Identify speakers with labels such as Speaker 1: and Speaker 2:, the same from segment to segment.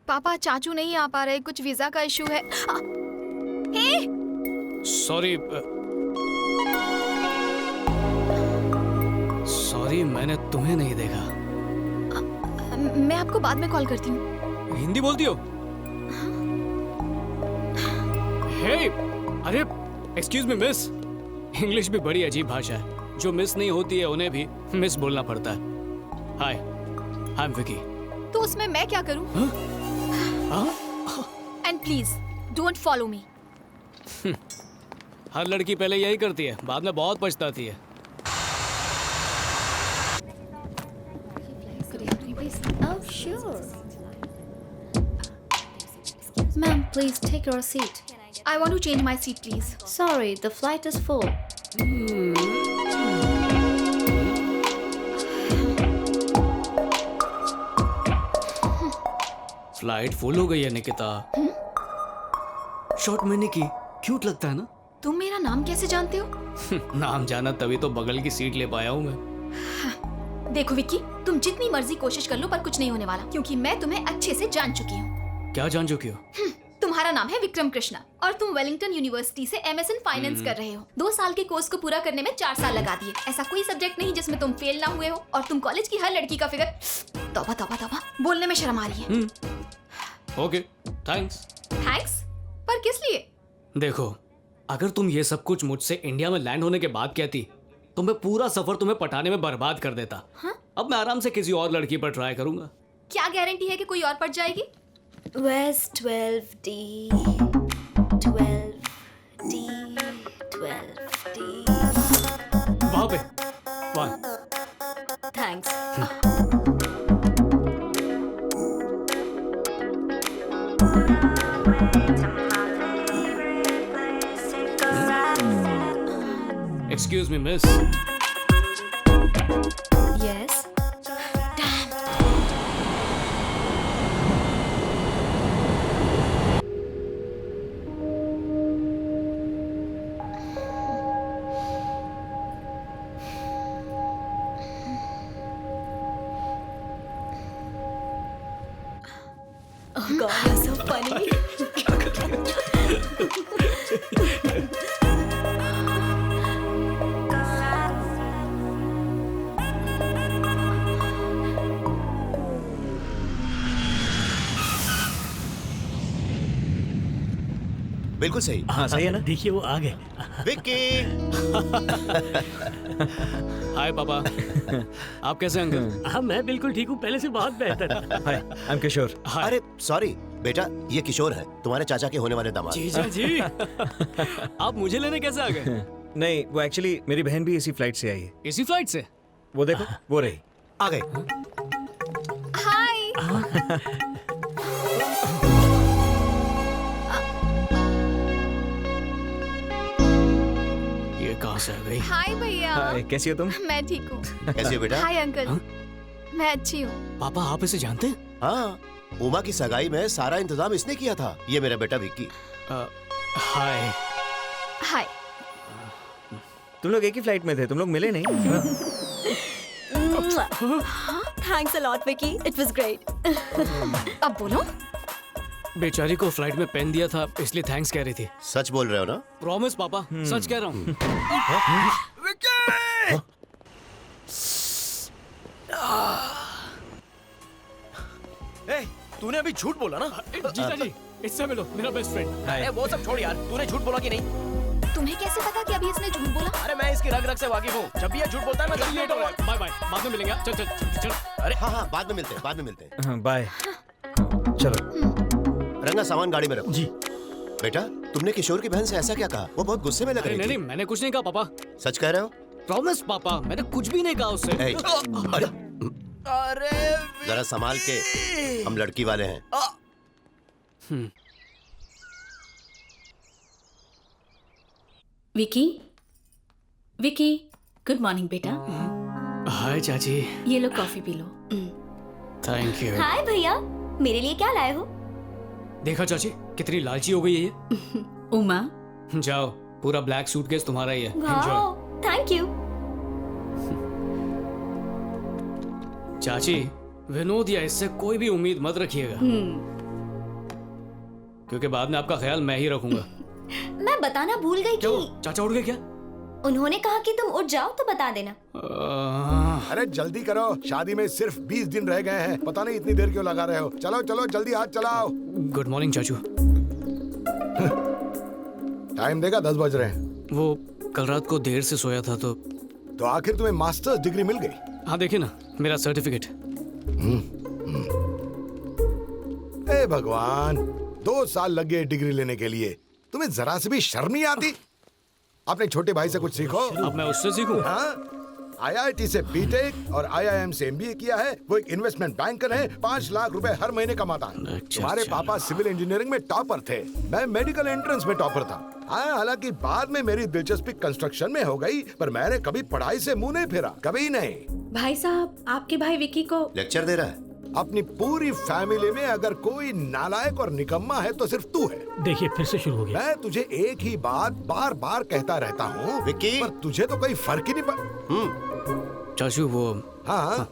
Speaker 1: पापा चाचू नहीं आ पा रहे, कुछ वीजा का इशू है। हे
Speaker 2: सॉरी मैंने तुम्हें नहीं देखा।
Speaker 1: मैं आपको बाद में कॉल करती हूँ।
Speaker 2: हिंदी बोलती हो? हे अरे एक्सक्यूज मी मिस, इंग्लिश भी बड़ी अजीब भाषा है, जो मिस नहीं होती है उन्हें भी मिस बोलना पड़ता है। Hi I am Vicky.
Speaker 1: तो उसमें मैं क्या करूँ? And please don't follow me.
Speaker 2: हर लड़की पहले यही करती है, बाद में बहुत पछताती है।
Speaker 3: Oh, sure. Ma'am, please take your seat.
Speaker 1: I want to change my seat, please.
Speaker 3: Sorry, the flight is full.
Speaker 2: Flight full हो गई है निकिता। शॉर्ट में निकी, क्यूट लगता है ना?
Speaker 1: तुम मेरा नाम कैसे जानते हो?
Speaker 2: नाम जाना तभी तो बगल की सीट ले पाया हूँ मैं।
Speaker 1: देखो विक्की, तुम जितनी मर्जी कोशिश कर लो पर कुछ नहीं होने वाला, क्योंकि मैं तुम्हें अच्छे से जान चुकी हूँ।
Speaker 2: क्या जान चुकी हो?
Speaker 1: तुम्हारा नाम है विक्रम कृष्णा और तुम वेलिंगटन यूनिवर्सिटी से MSN फाइनेंस कर रहे हो। 2 साल के कोर्स को पूरा करने में 4 साल लगा दिए। ऐसा कोई सब्जेक्ट नहीं जिसमें तुम फेल ना हुए हो, और तुम कॉलेज की हर लड़की का फिगर, तौबा तौबा तौबा, बोलने में शर्म आ रही है।
Speaker 2: Okay thanks.
Speaker 1: थैंक्स? पर किस लिए?
Speaker 2: देखो, अगर तुम ये सब कुछ मुझसे इंडिया में लैंड होने के बाद कहती तो मैं पूरा सफर तुम्हें पटाने में बर्बाद कर देता। अब मैं आराम से किसी और लड़की पर ट्राई करूंगा।
Speaker 1: क्या गारंटी है कि कोई और पट जाएगी?
Speaker 3: Where's 12D? 12D. 12D.
Speaker 2: वहां पे वहां।
Speaker 3: Thanks.
Speaker 2: Excuse me miss.
Speaker 3: Yes. Oh God, you're so funny.
Speaker 4: बिल्कुल सही।
Speaker 5: हाँ सही है ना?
Speaker 6: देखिए वो आ गए।
Speaker 4: विक्की।
Speaker 2: हाय पापा। आप कैसे हैं अंकल?
Speaker 6: हाँ मैं बिल्कुल ठीक हूँ, पहले से बहुत बेहतर।
Speaker 5: हाय आई एम किशोर।
Speaker 2: हाय।
Speaker 4: अरे सॉरी बेटा, ये किशोर है, तुम्हारे चाचा के होने वाले दामाद।
Speaker 2: जीजा जी। आप मुझे लेने कैसे आ गए?
Speaker 5: नहीं, वो एक्चुअली मेरी बहन भी इसी फ्लाइट से आई है।
Speaker 2: इसी फ्लाइट से?
Speaker 5: वो देखो, वो रही।
Speaker 4: आ गए।
Speaker 1: हाय।
Speaker 2: ये कहाँ से आ गई?
Speaker 1: हाय भैया।
Speaker 5: हाय, कैसी हो तुम?
Speaker 1: मैं ठीक हूँ।
Speaker 4: कैसे हो बेटा?
Speaker 1: Hi uncle. मैं अच्छी हूँ।
Speaker 2: पापा आप इसे जानते हैं?
Speaker 4: हाँ, उमा की सगाई में सारा इंतजाम इसने किया था। ये मेरा बेटा विक्की।
Speaker 2: हाय।
Speaker 1: हाय।
Speaker 5: तुम लोग एक ही फ्लाइट में थे, तुम लोग मिले नहीं?
Speaker 3: Thanks a lot, Vicky. It was great.
Speaker 1: अब बोलो।
Speaker 2: बेचारी को फ्लाइट में पेन दिया था इसलिए थैंक्स कह रही थी।
Speaker 4: सच बोल रहे हो ना?
Speaker 2: प्रॉमिस पापा, सच कह रहा हूँ।
Speaker 7: तूने अभी झूठ बोला ना?
Speaker 2: जीजा जी इससे मिलो, मेरा बेस्ट फ्रेंड।
Speaker 7: अरे वो सब छोड़ यार, तूने झूठ बोला कि नहीं?
Speaker 1: तुम्हें कैसे पता कि अभी इसने झूठ बोला?
Speaker 7: अरे मैं इसकी रग रग से वाकिफ हूँ, जब भी ये झूठ बोलता है मैं जल्दी लेट हो रहा हूँ।
Speaker 2: बाय बाय, बाद में मिलेंगे। चल चल चल चल।
Speaker 7: अरे
Speaker 4: हाँ हाँ, बाद में मिलते हैं, बाद में मिलते हैं।
Speaker 5: हाँ बाय। चलो।
Speaker 4: रंगा सामान गाड़ी में रखो।
Speaker 6: जी।
Speaker 4: बेटा, तुमने किशोर की बहन से ऐसा क्या कहा? वो बहुत गुस्से में लग
Speaker 2: अरे
Speaker 4: रही
Speaker 2: नहीं
Speaker 4: थी।
Speaker 2: नहीं, मैंने कुछ नहीं कहा पापा।
Speaker 4: सच कह रहे हो?
Speaker 2: प्रॉमिस पापा, मैंने कुछ भी नहीं कहा उससे।
Speaker 4: ए, अरे
Speaker 7: अरे
Speaker 4: जरा संभाल के, हम लड़की वाले हैं।
Speaker 3: विकी, विकी, गुड मॉर्निंग बेटा।
Speaker 2: हाय चाची।
Speaker 3: ये लो कॉफी पी लो।
Speaker 2: Thank you.
Speaker 3: हाय भैया, मेरे लिए क्या लाए हो?
Speaker 2: देखा चाची कितनी लालची हो गई है ये।
Speaker 3: उमा।
Speaker 2: जाओ, पूरा ब्लैक सूटकेस तुम्हारा ही है। एंजॉय।
Speaker 3: Wow, thank you.
Speaker 2: चाची, विनोद या इससे कोई भी उम्मीद मत रखिएगा। क्योंकि बाद में आपका ख्याल मैं ही रखूंगा।
Speaker 8: मैं बताना भूल गई
Speaker 2: क्या
Speaker 8: कि
Speaker 2: वो चाचा उड़ गए क्या?
Speaker 8: उन्होंने कहा कि तुम उठ जाओ तो बता देना।
Speaker 9: अरे जल्दी करो, शादी में सिर्फ 20 दिन रह गए हैं। पता नहीं इतनी देर क्यों लगा रहे हो। चलो चलो जल्दी हाथ चलाओ।
Speaker 2: गुड मॉर्निंग चाचू।
Speaker 9: टाइम देखा 10 बज रहे हैं।
Speaker 2: वो कल रात को देर से सोया था
Speaker 9: तो आखिर तुम्हें मास्टर्स डिग्री मिल गई?
Speaker 2: हाँ देखिए ना मेरा सर्टिफिकेट।
Speaker 9: ए भगवान, 2 साल लग गए डिग्री लेने के लिए। तुम्हें जरा से भी शर्म नहीं आती? अपने छोटे भाई से कुछ सीखो।
Speaker 2: अब मैं उससे सीखूं?
Speaker 9: हाँ, IIT से बीटेक और IIM से MBA किया है। वो एक इन्वेस्टमेंट बैंकर है, 5 लाख रुपए हर महीने कमाता है।
Speaker 2: अच्छा,
Speaker 9: तुम्हारे
Speaker 2: अच्छा।
Speaker 9: पापा सिविल इंजीनियरिंग में टॉपर थे, मैं मेडिकल एंट्रेंस में टॉपर था। हाँ, हालांकि बाद में मेरी दिलचस्पी कंस्ट्रक्शन में हो गई, पर मैंने कभी पढ़ाई से मुंह नहीं फेरा, कभी नहीं।
Speaker 3: भाई साहब, आपके भाई विकी को
Speaker 4: लेक्चर दे रहा है।
Speaker 9: अपनी पूरी फैमिली में अगर कोई नालायक और निकम्मा है तो सिर्फ तू है।
Speaker 6: देखिए फिर से शुरू हो गया।
Speaker 9: मैं तुझे एक ही बात बार बार कहता रहता हूँ
Speaker 4: विक्की।
Speaker 9: पर तुझे तो कोई फर्क ही नहीं पड़।
Speaker 2: चाचू वो
Speaker 9: हाँ,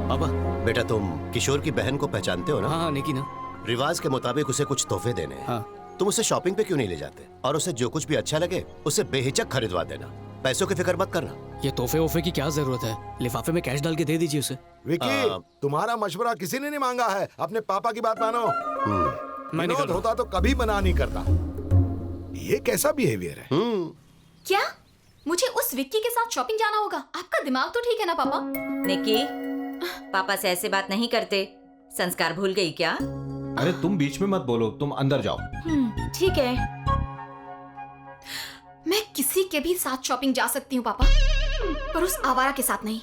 Speaker 2: पापा।
Speaker 4: बेटा तुम किशोर की बहन को पहचानते हो ना?
Speaker 2: हाँ हाँ निकी ना।
Speaker 4: रिवाज के मुताबिक उसे कुछ तोहफे देने हैं।
Speaker 2: हाँ।
Speaker 4: तुम उसे शॉपिंग पे क्यों नहीं ले जाते और उसे जो कुछ भी अच्छा लगे उसे बेहिचक खरीदवा देना। पैसों की फिक्र मत करना।
Speaker 2: ये तोहफे वोफे की क्या जरूरत है? लिफाफे में कैश डाल के दे दीजिए उसे।
Speaker 9: विकी, तुम्हारा मशवरा किसी ने नहीं मांगा है। अपने पापा की बात मानो।
Speaker 2: मैं निकल
Speaker 9: विनोद होता तो कभी मना नहीं करता। ये कैसा बिहेवियर है?
Speaker 1: क्या मुझे उस विक्की के साथ शॉपिंग जाना होगा? आपका दिमाग तो ठीक है ना पापा?
Speaker 10: निकी, पापा से ऐसे बात नहीं करते। संस्कार भूल गई क्या?
Speaker 11: अरे तुम बीच में मत बोलो, तुम अंदर जाओ।
Speaker 10: ठीक है।
Speaker 1: मैं किसी के भी साथ शॉपिंग जा सकती हूँ पापा, पर उस आवारा के साथ नहीं।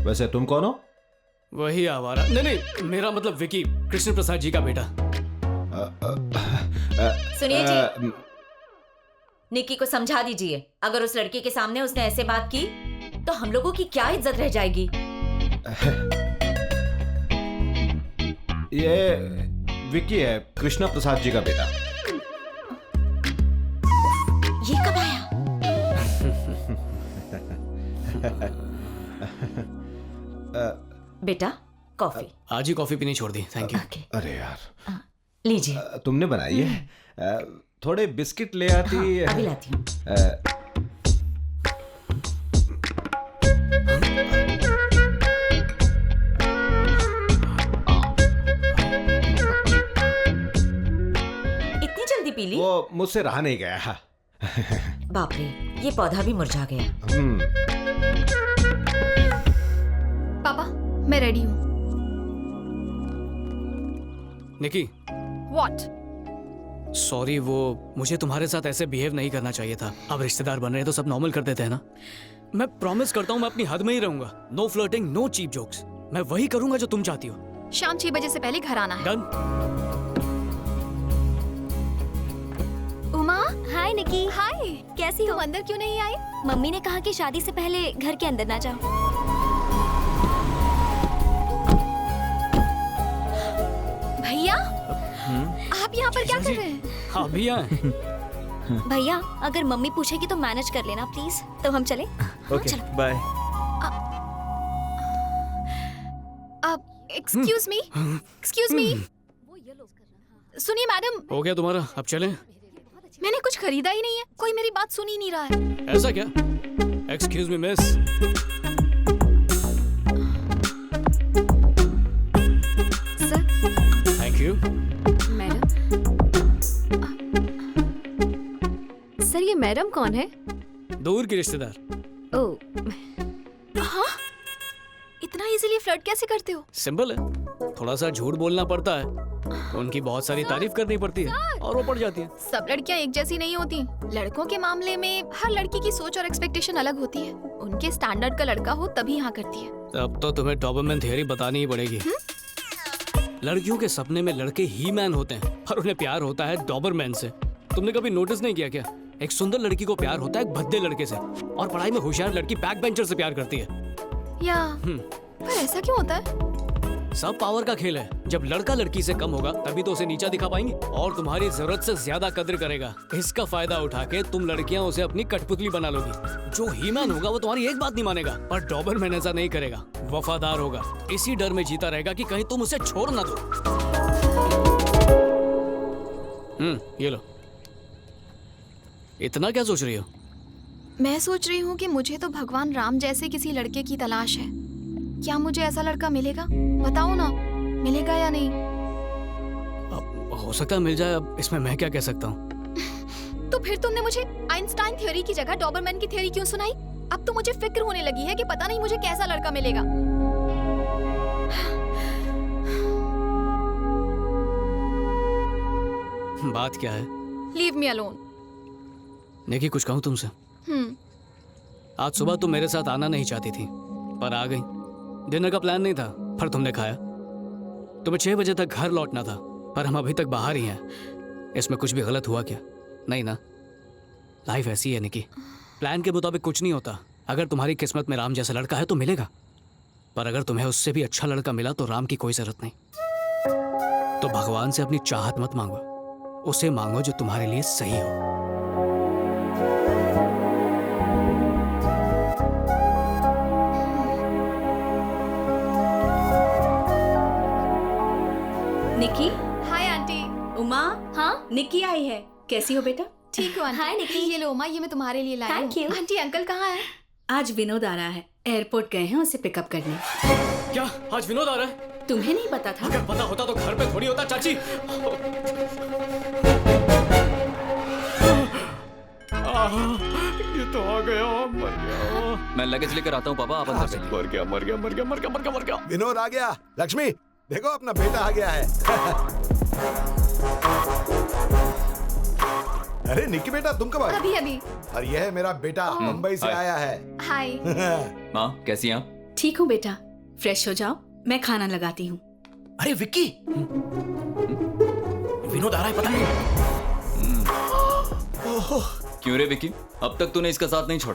Speaker 11: वैसे तुम कौन हो?
Speaker 2: वही आवारा। नहीं नहीं, मेरा मतलब विकी, कृष्ण प्रसाद जी का बेटा।
Speaker 10: सुनिए जी, निकी को समझा दीजिए। अगर उस लड़की के सामने उसने ऐसे बात की तो हम लोगों की क्या इज्जत रह जाएगी?
Speaker 11: ये विक्की है, कृष्णा प्रसाद जी का बेटा।
Speaker 10: ये कब आया? बेटा कॉफी।
Speaker 2: आज ही कॉफी पीनी छोड़ दी, थैंक यू।
Speaker 11: अरे यार,
Speaker 10: लीजिए।
Speaker 11: तुमने बनाई है? थोड़े बिस्किट ले आती।
Speaker 10: अभी लाती हूँ। इतनी जल्दी पी ली?
Speaker 11: वो मुझसे रहा नहीं गया।
Speaker 10: बाप रे, ये पौधा भी मुरझा गया।
Speaker 1: पापा मैं रेडी हूँ।
Speaker 2: निकी,
Speaker 1: व्हाट?
Speaker 2: सॉरी, वो मुझे तुम्हारे साथ ऐसे बिहेव नहीं करना चाहिए था। अब रिश्तेदार बन रहे हैं तो सब नॉर्मल कर देते हैं ना। मैं प्रॉमिस करता हूँ मैं अपनी हद में ही रहूंगा। No flirting, no cheap jokes. मैं वही करूंगा जो तुम चाहती हो।
Speaker 1: शाम 6 बजे से पहले घर आना है।
Speaker 2: डन।
Speaker 8: उमा, हाय निकी।
Speaker 1: हाय,
Speaker 8: कैसी हो?
Speaker 1: तुम अंदर क्यों नहीं आई?
Speaker 8: मम्मी ने कहा कि शादी से पहले घर के अंदर ना जाओ।
Speaker 1: भैया, आप यहाँ पर क्या कर रहे हैं?
Speaker 2: हाँ भैया।
Speaker 8: भैया, अगर मम्मी पूछेगी तो मैनेज कर लेना प्लीज। तो हम चले?
Speaker 5: Okay, bye.
Speaker 1: Excuse me. सुनिए मैडम,
Speaker 2: हो गया तुम्हारा? अब चलें?
Speaker 1: मैंने कुछ खरीदा ही नहीं है। कोई मेरी बात सुन ही नहीं रहा है।
Speaker 2: ऐसा क्या? Excuse me miss.
Speaker 1: Sir.
Speaker 2: Thank you.
Speaker 1: Madam. Sir ये मैडम कौन है?
Speaker 2: दूर की रिश्तेदार।
Speaker 1: ओह। हाँ? इतना इजीली फ्लर्ट कैसे करते हो?
Speaker 2: सिंपल है, थोड़ा सा झूठ बोलना पड़ता है, तो उनकी बहुत सारी तारीफ करनी पड़ती है और वो पड़ जाती है।
Speaker 1: सब लड़कियां एक जैसी नहीं होती। लड़कों के मामले में हर लड़की की सोच और एक्सपेक्टेशन अलग होती है। उनके स्टैंडर्ड का लड़का हो तभी यहाँ करती है।
Speaker 2: अब तो तुम्हें डॉबरमैन थ्योरी बतानी ही पड़ेगी। लड़कियों के सपने में लड़के ही मैन होते हैं और उन्हें प्यार होता है डॉबरमैन से। तुमने कभी नोटिस नहीं किया क्या? एक सुंदर लड़की को प्यार होता है एक भद्दे लड़के से, और पढ़ाई में होशियार लड़की बैक बेंचर से प्यार करती है।
Speaker 1: या पर ऐसा क्यों होता है?
Speaker 2: सब पावर का खेल है। जब लड़का लड़की से कम होगा तभी तो उसे नीचा दिखा पाएंगे और तुम्हारी जरूरत से ज्यादा कद्र करेगा। इसका फायदा उठा के तुम लड़कियां उसे अपनी कठपुतली बना लोगी। जो हीमैन होगा वो तुम्हारी एक बात नहीं मानेगा, पर डॉबरमैन ऐसा नहीं करेगा, वफादार होगा। इसी डर में जीता रहेगा कि कहीं तुम उसे छोड़ ना दो। ये लो। इतना क्या सोच रही हो?
Speaker 1: मैं सोच रही हूँ कि मुझे तो भगवान राम जैसे किसी लड़के की तलाश है। क्या मुझे ऐसा लड़का मिलेगा? बताओ ना, मिलेगा या नहीं?
Speaker 2: अब हो सकता है मिल जाए, अब इसमें मैं क्या कह सकता हूँ।
Speaker 1: तो फिर तुमने मुझे आइंस्टाइन थ्योरी की जगह डॉबरमैन की थ्योरी क्यों सुनाई? अब तो मुझे फिक्र होने लगी है कि पता नहीं मुझे कैसा लड़का मिलेगा।
Speaker 2: बात क्या है?
Speaker 1: Leave me alone.
Speaker 2: निकी, कुछ कहूँ तुमसे? आज सुबह तुम मेरे साथ आना नहीं चाहती थी, पर आ गई। डिनर का प्लान नहीं था, पर तुमने खाया। तुम्हें 6 बजे तक घर लौटना था, पर हम अभी तक बाहर ही हैं। इसमें कुछ भी गलत हुआ क्या? नहीं ना? लाइफ ऐसी है निकी, प्लान के मुताबिक कुछ नहीं होता। अगर तुम्हारी किस्मत में राम जैसा लड़का है तो मिलेगा, पर अगर तुम्हें उससे भी अच्छा लड़का मिला तो राम की कोई जरूरत नहीं। तो भगवान से अपनी चाहत मत मांगो, उसे मांगो जो तुम्हारे लिए सही हो।
Speaker 3: निकी।
Speaker 1: Hi aunty.
Speaker 3: उमा।
Speaker 8: हाँ
Speaker 3: निकी आई है। कैसी हो बेटा?
Speaker 1: ठीक हो आंटी?
Speaker 8: हाय निकी।
Speaker 1: ये लो उमा, ये मैं तुम्हारे लिए लाई हूँ।
Speaker 8: Thank you।
Speaker 1: आंटी अंकल कहाँ है?
Speaker 3: आज विनोद आ रहा है, एयरपोर्ट गए हैं उसे पिकअप करने।
Speaker 2: क्या आज विनोद आ रहा है?
Speaker 3: तुम्हें नहीं पता था?
Speaker 2: अगर पता होता तो घर पे थोड़ी होता चाची।
Speaker 6: ये तो आ गया, मर गया।
Speaker 12: मैं लगेज लेकर आता हूँ पापा, आप अंदर से।
Speaker 6: मर गया मर गया मर गया मर गया मर गया मर गया।
Speaker 9: विनोद आ गया। लक्ष्मी देखो, अपना बेटा आ गया है। अरे निक्की बेटा, तुम कब आए?
Speaker 1: अभी अभी।
Speaker 9: और यह है मेरा बेटा, मुंबई से
Speaker 12: हाय।
Speaker 9: आया है।
Speaker 1: हाय।
Speaker 12: माँ कैसी हैं आप?
Speaker 3: ठीक हूँ बेटा, फ्रेश हो जाओ, मैं खाना लगाती हूँ।
Speaker 7: अरे विक्की, विनोद आ रहा है पता नहीं।
Speaker 12: क्यों रे विकी, अब तक तूने इसका साथ नहीं छोड़ा?